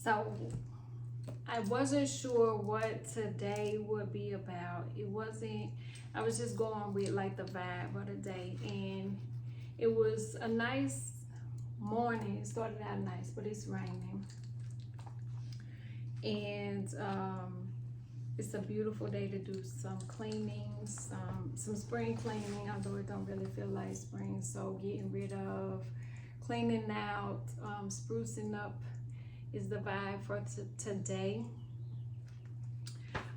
So I wasn't sure what today would be about. I was just going with like the vibe of the day, and it was a nice morning. It started out nice, but it's raining. And it's a beautiful day to do some cleaning, some spring cleaning, although it don't really feel like spring. So getting rid of, cleaning out, sprucing up is the vibe for today.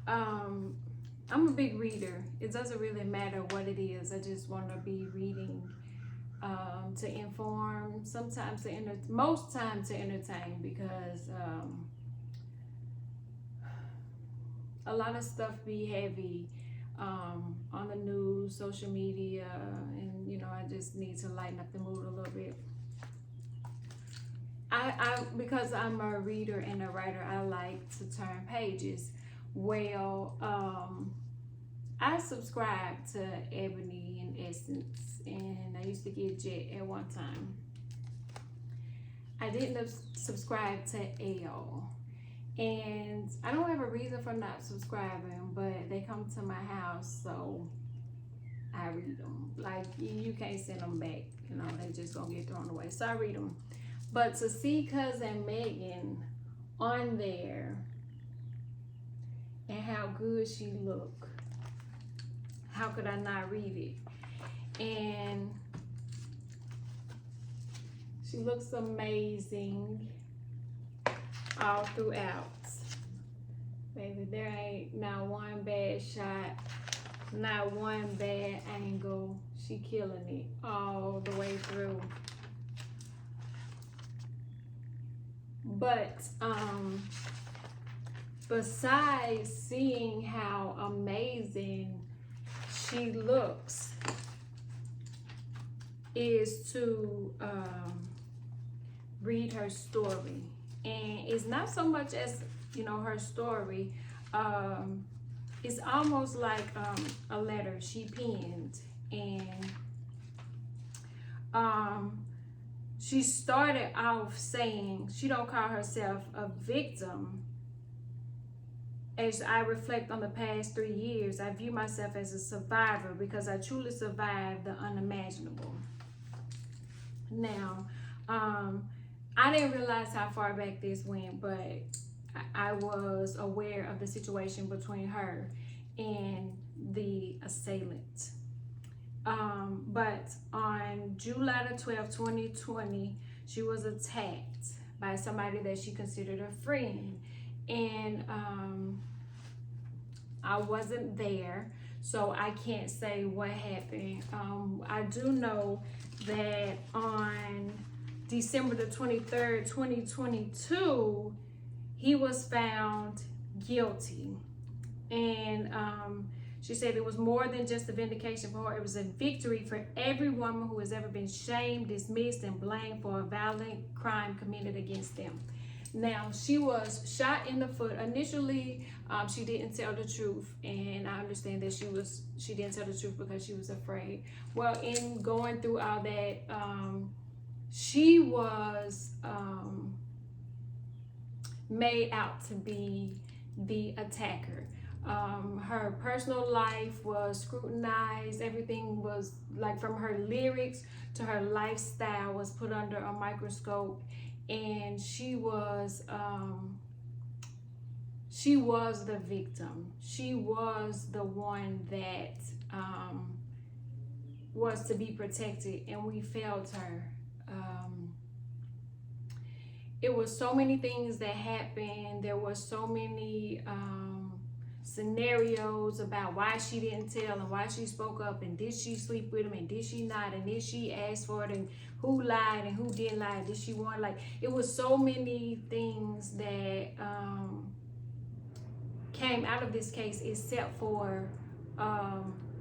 I'm a big reader. It doesn't really matter what it is. I just want to be reading to inform, sometimes most times to entertain, because a lot of stuff be heavy on the news, social media, and I just need to lighten up the mood a little bit. Because I'm a reader and a writer, I like to turn pages. Well, I subscribe to Ebony and Essence, and I used to get Jet at one time. I didn't subscribe to Elle, and I don't have a reason for not subscribing, but they come to my house, so I read them. Like, you can't send them back, they just gonna get thrown away, so I read them. But to see Cousin Megan on there and how good she look, how could I not read it? And she looks amazing all throughout. Baby, there ain't not one bad shot, not one bad angle. She killing it all the way through. But besides seeing how amazing she looks, is to read her story. And it's not so much as her story, it's almost like a letter she penned. And she started off saying she don't call herself a victim. As I reflect on the past 3 years, I view myself as a survivor because I truly survived the unimaginable. Now, I didn't realize how far back this went, but I was aware of the situation between her and the assailant. But on July the 12th, 2020, she was attacked by somebody that she considered a friend. And I wasn't there, so I can't say what happened. I do know that on December the 23rd, 2022, he was found guilty. And she said it was more than just a vindication for her. It was a victory for every woman who has ever been shamed, dismissed, and blamed for a violent crime committed against them. Now, she was shot in the foot. Initially, she didn't tell the truth, and I understand that she didn't tell the truth because she was afraid. Well, in going through all that, she was made out to be the attacker. Her personal life was scrutinized. Everything was, like, from her lyrics to her lifestyle, was put under a microscope. And she was the victim. She was the one that was to be protected, and we failed her. It was so many things that happened. There were so many scenarios about why she didn't tell and why she spoke up, and did she sleep with him and did she not, and did she ask for it, and who lied and who didn't lie, did she want, like, it was so many things that came out of this case, except for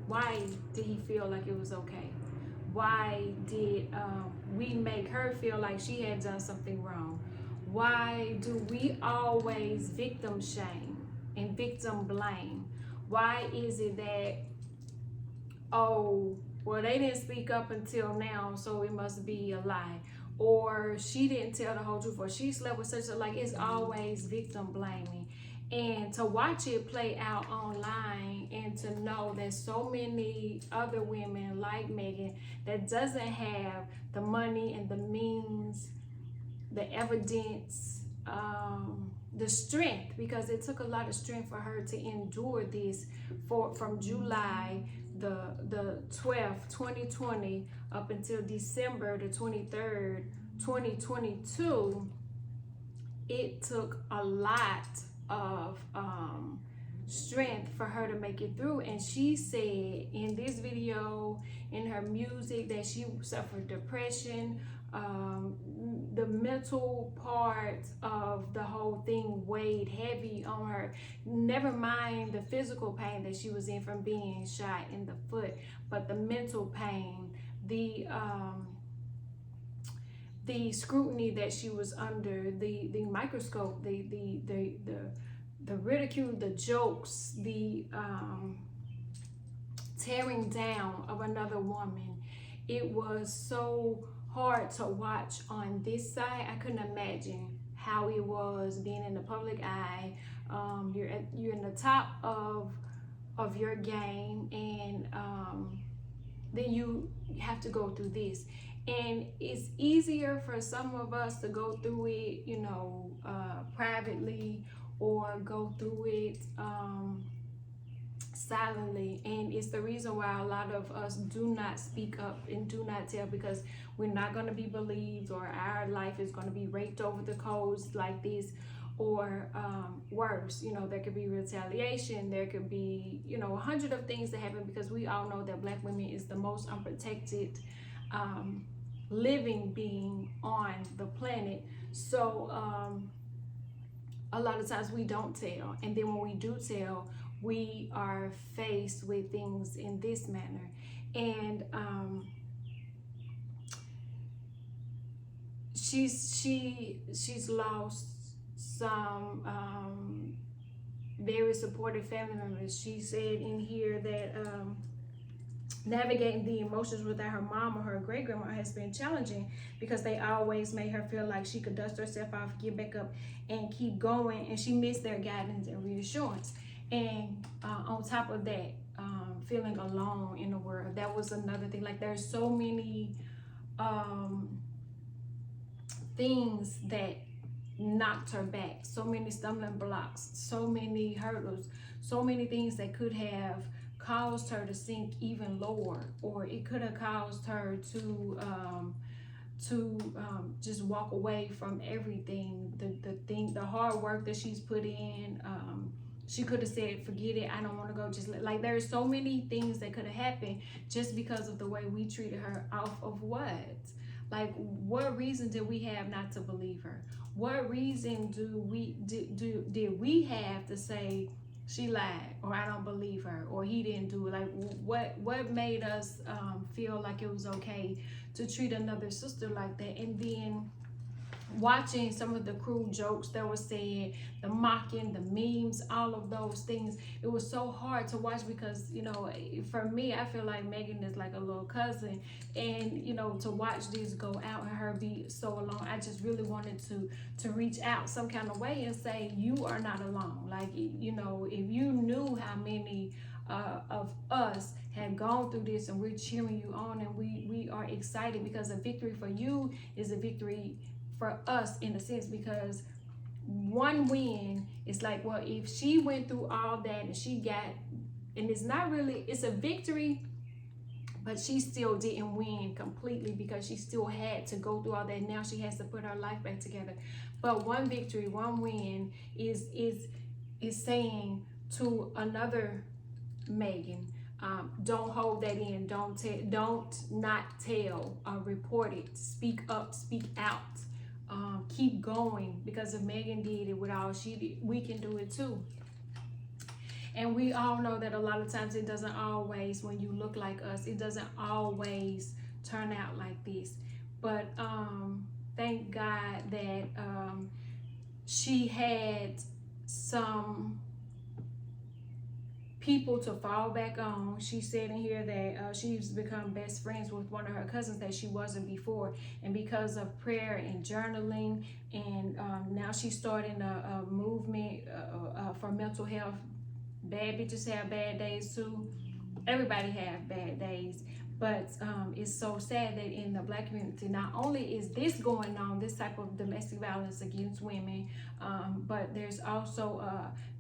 why did he feel like it was okay? Why did we make her feel like she had done something wrong? Why do we always victim shame and victim blame? Why is it that, oh, well, they didn't speak up until now, so it must be a lie? or she didn't tell the whole truth, or she slept with such a, like, it's always victim blaming. And to watch it play out online and to know that so many other women like Megan that doesn't have the money and the means, the evidence, the strength, because it took a lot of strength for her to endure this from July the 12th 2020 up until December the 23rd 2022. It took a lot of strength for her to make it through. And she said in this video, in her music, that she suffered depression. The mental part of the whole thing weighed heavy on her. Never mind the physical pain that she was in from being shot in the foot, but the mental pain, the scrutiny that she was under, the microscope, the ridicule, the jokes, the tearing down of another woman. It was so hard to watch on this side. I couldn't imagine how it was being in the public eye. You're in the top of your game, and then you have to go through this. And it's easier for some of us to go through it, you know, privately, or go through it silently. And it's the reason why a lot of us do not speak up and do not tell, because we're not going to be believed, or our life is going to be raked over the coals like this, or worse. You know, there could be retaliation, there could be, you know, 100 of things that happen, because we all know that Black women is the most unprotected living being on the planet. So a lot of times we don't tell, and then when we do tell, we are faced with things in this manner. And she's lost some very supportive family members. She said in here that navigating the emotions without her mom or her great grandma has been challenging, because they always made her feel like she could dust herself off, get back up, and keep going. And she missed their guidance and reassurance. And on top of that, feeling alone in the world. That was another thing. Like, there's so many things that knocked her back, so many stumbling blocks, so many hurdles, so many things that could have caused her to sink even lower, or it could have caused her to just walk away from everything, the hard work that she's put in. She could have said, forget it, I don't want to go. Just like, there's so many things that could have happened just because of the way we treated her. Off of what? Like, what reason did we have not to believe her? What reason did we have to say she lied, or I don't believe her, or he didn't do it? Like, what made us feel like it was okay to treat another sister like that? And then watching some of the cruel jokes that were said, the mocking, the memes, all of those things, it was so hard to watch, because, you know, for me, I feel like Megan is like a little cousin, and, you know, to watch this go out and her be so alone, I just really wanted to reach out some kind of way and say, you are not alone. Like, you know, if you knew how many of us had gone through this, and we're cheering you on, and we are excited, because a victory for you is a victory for us, in a sense, because one win is like, well, if she went through all that and she got, and it's not really, it's a victory, but she still didn't win completely, because she still had to go through all that. Now she has to put her life back together. But one victory, one win is saying to another Megan, don't hold that in, don't not tell, report it, speak up, speak out. Keep going, because if Megan did it with all she did, we can do it too. And we all know that a lot of times it doesn't always, when you look like us, it doesn't always turn out like this. But thank God that she had some people to fall back on. She said in here that she's become best friends with one of her cousins that she wasn't before, and because of prayer and journaling, and now she's starting a movement for mental health. Bad bitches have bad days too. Everybody have bad days, but it's so sad that in the Black community, not only is this going on, this type of domestic violence against women, but there's also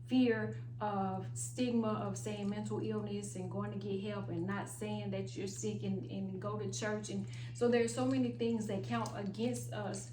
fear of stigma of saying mental illness and going to get help and not saying that you're sick, and go to church. And so there's so many things that count against us.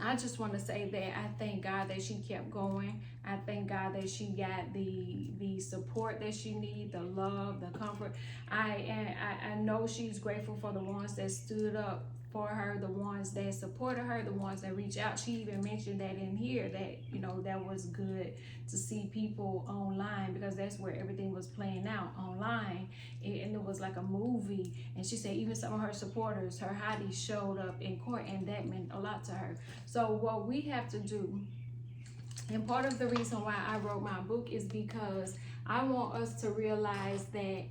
I just want to say that I thank God that she kept going. I thank God that she got the support that she needs, the love, the comfort. I know she's grateful for the ones that stood up for her, the ones that supported her, the ones that reached out. She even mentioned that in here, that, you know, that was good to see people online, because that's where everything was playing out, online, and it was like a movie. And she said even some of her supporters, her hotties, showed up in court, and that meant a lot to her. So what we have to do, and part of the reason why I wrote my book, is because I want us to realize that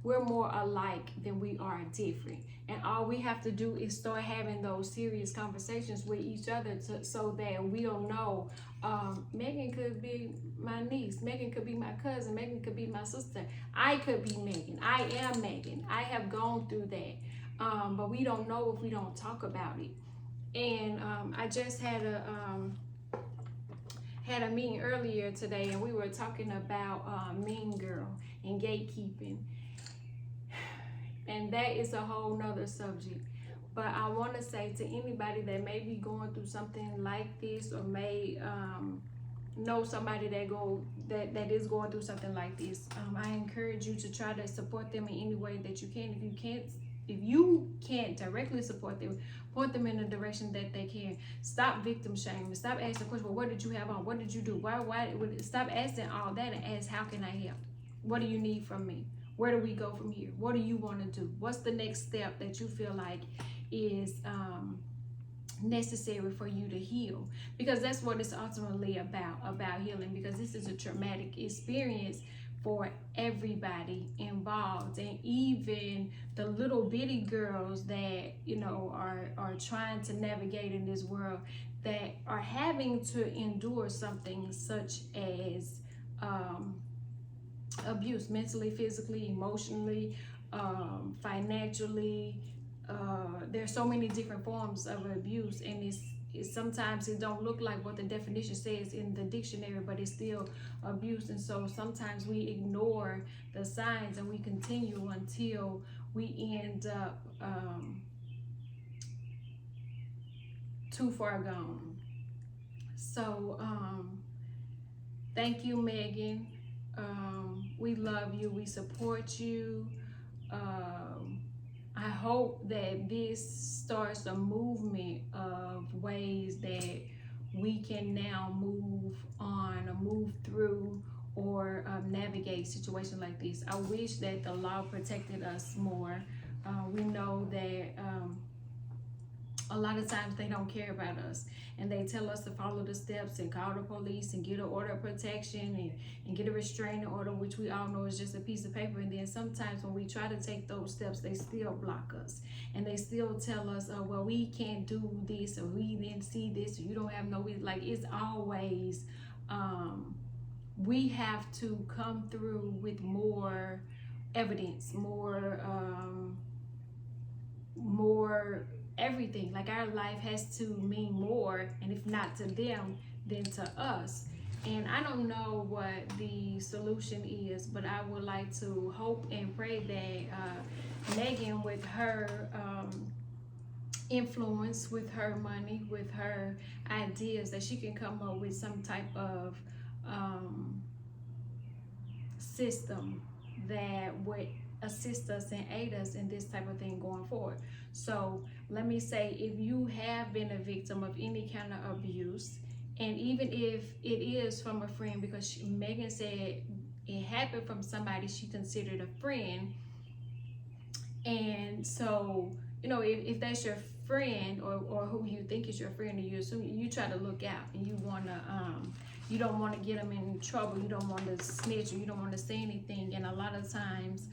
we're more alike than we are different. And all we have to do is start having those serious conversations with each other, so that we'll know Megan could be my niece, Megan could be my cousin, Megan could be my sister, I could be Megan, I am Megan, I have gone through that, but we don't know if we don't talk about it. And I just had a meeting earlier today, and we were talking about Mean Girl and gatekeeping, and that is a whole nother subject. But I want to say to anybody that may be going through something like this, or may know somebody that is going through something like this, I encourage you to try to support them in any way that you can. If you can't directly support them, point them in the direction that they can. Stop victim shaming. Stop asking questions. Well, what did you have on? What did you do? Why? Stop asking all that, and ask, how can I help? What do you need from me? Where do we go from here? What do you want to do? What's the next step that you feel like is necessary for you to heal? Because that's what it's ultimately about healing, because this is a traumatic experience for everybody involved, and even the little bitty girls that, you know, are trying to navigate in this world, that are having to endure something such as abuse, mentally, physically, emotionally, financially. There's so many different forms of abuse, and it's sometimes it don't look like what the definition says in the dictionary, but it's still abuse. And so sometimes we ignore the signs, and we continue until we end up too far gone. So thank you, Megan. We love you, we support you. I hope that this starts a movement of ways that we can now move on, or move through, or navigate situations like this. I wish that the law protected us more. We know that a lot of times they don't care about us, and they tell us to follow the steps and call the police and get an order of protection and get a restraining order, which we all know is just a piece of paper. And then sometimes when we try to take those steps, they still block us, and they still tell us, oh, well, we can't do this, or we didn't see this, or you don't have no, like, it's always we have to come through with more evidence, more everything. Like, our life has to mean more, and if not to them, then to us. And I don't know what the solution is, but I would like to hope and pray that Megan, with her influence, with her money, with her ideas, that she can come up with some type of system that would assist us and aid us in this type of thing going forward. So let me say, if you have been a victim of any kind of abuse, and even if it is from a friend, because Megan said it happened from somebody she considered a friend, and so, you know, if that's your friend, or who you think is your friend, and you assume, you try to look out, and you want to you don't want to get them in trouble. You don't want to snitch, or you don't want to say anything. And a lot of times,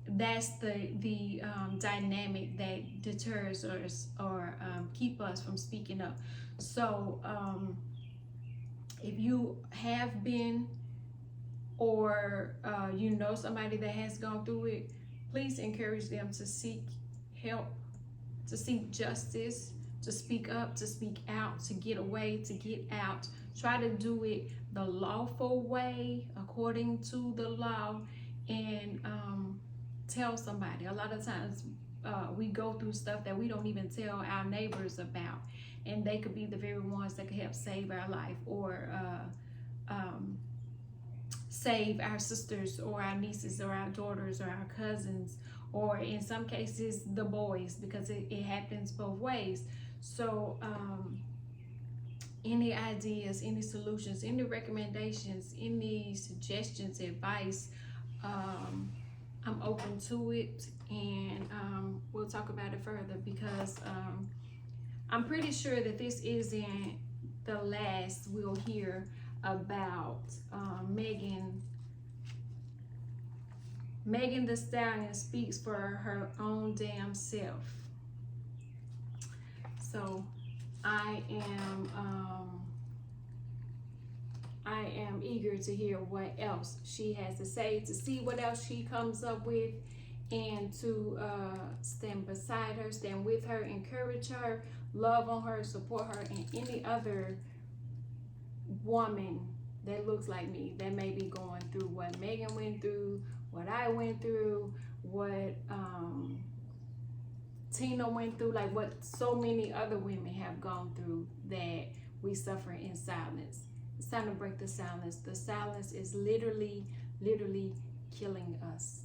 that's the dynamic that deters us, or keep us from speaking up. So if you have been, or you know somebody that has gone through it, please encourage them to seek help, to seek justice, to speak up, to speak out, to get away, to get out. Try to do it the lawful way, according to the law, and tell somebody. A lot of times we go through stuff that we don't even tell our neighbors about, and they could be the very ones that could help save our life, or save our sisters, or our nieces, or our daughters, or our cousins, or in some cases the boys, because it happens both ways. So any ideas, any solutions, any recommendations, any suggestions, advice, I'm open to it, and we'll talk about it further, because I'm pretty sure that this isn't the last we'll hear about Megan Thee Stallion speaks for her own damn self. So I am eager to hear what else she has to say, to see what else she comes up with, and to stand beside her, stand with her, encourage her, love on her, support her, and any other woman that looks like me that may be going through what Megan went through, what I went through, what Tina went through, like what so many other women have gone through, that we suffer in silence. It's time to break the silence. The silence is literally killing us.